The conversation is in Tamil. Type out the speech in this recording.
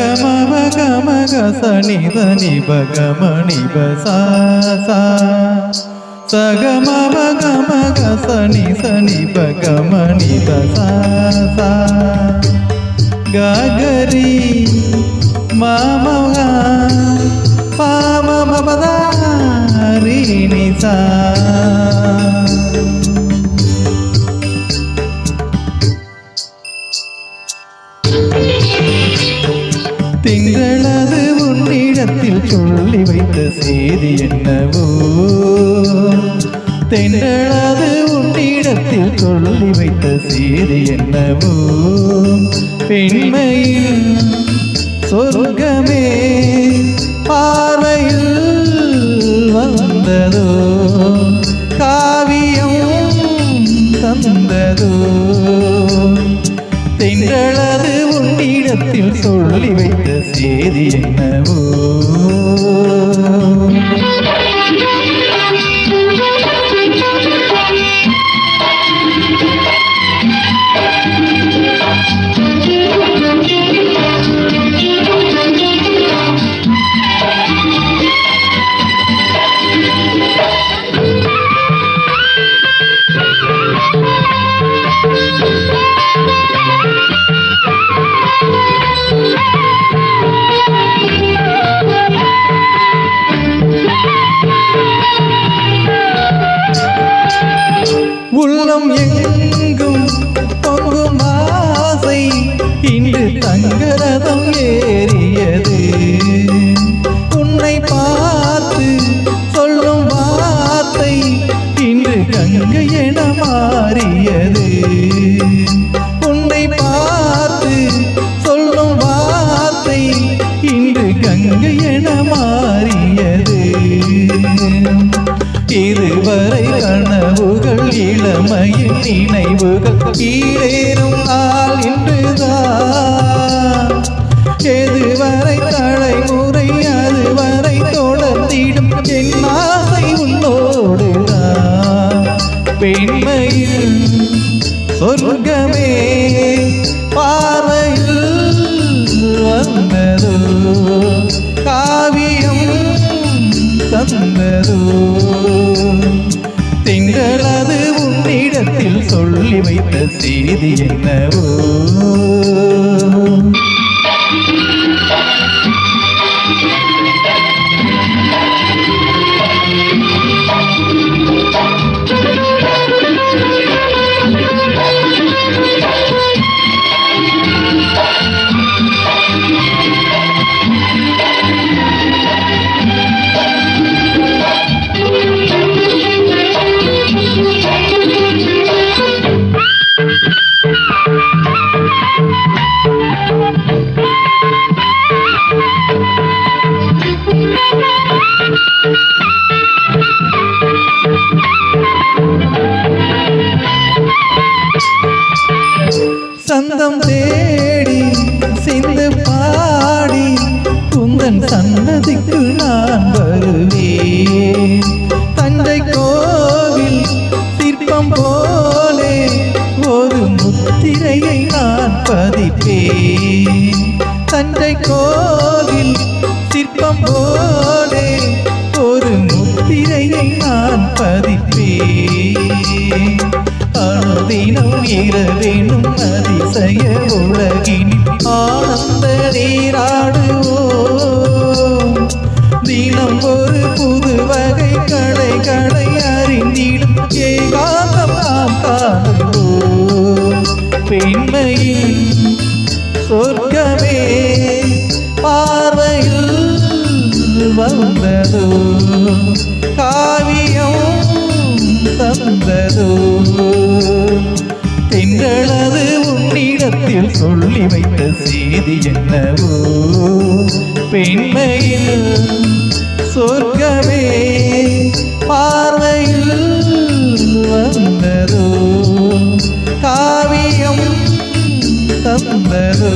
சகமவகமக சனிதனி பகமணி பசாசா சகமவகமக சனி சனி பகமணி பசாசா ககரி மாமவா பாமமபதாரி நிசா திங்களது உன்னிடத்தில் சொல்லி வைத்த செய்தி என்னவோ தென்றளது உன்னிடத்தில் சொல்லி வைத்த செய்தி என்னவோ பெண்மையில் சொர்க்கமே பார்வையில் வந்ததோ காவியம் தந்ததோ தென்றளது உன்னிடத்தில் சொல்லி வைத்த செய்தி என்னவோ உள்ளம் எங்கும் பொங்கும் ஆசை இன்று தங்கரதம் ஏறியது உன்னை பார்த்து சொல்லும் வார்த்தை இன்று கங்கை என மாறியது உன்னை பார்த்து சொல்லும் வார்த்தை இன்று கங்கை என மாறியது இதுவரை கனவுகள் இளமையின் நினைவுகள் ஈரேறும் நாள் இன்றுதான் எதுவரை தலைமுறை அதுவரை தொடர்ந்திடும் என் ஆசை உன்னோடுதான் பெண்மையில் சொர்க்கமே பார்வையில் வந்ததோ காவியம் தந்ததோ திங்களது உன்னிடத்தில் சொல்லி வைத்த செய்தி என்னவோ சந்தம் தேடி சிந்து பாடி குந்தன் சன்னதிக்கு நான் வருவேன் தஞ்சை கோவில் சிற்பம் போலே ஒரு முத்திரையை நான் பதிப்பேன் தஞ்சை கோவில் சிற்பம் போலே ஒரு முத்திரையை நான் பதிப்பேன் அனுதினம் இரவேனும் அதிசய உலகினில் ஆனந்த நீராடுவோம் தினம் ஒரு புது வகை கலை அறிந்திடும் ஏகாந்தம் நாம் காணுவோம் பெண்மையின் சொர்க்கமே பார்வையில் வந்ததோ காவியம் தந்ததோ திங்களது உன்னிடத்தில் சொல்லி வைத்த செய்தி என்னவோ பெண்மையில் சொர்க்கமே பார்வையில் வந்ததோ காவியம் தந்ததோ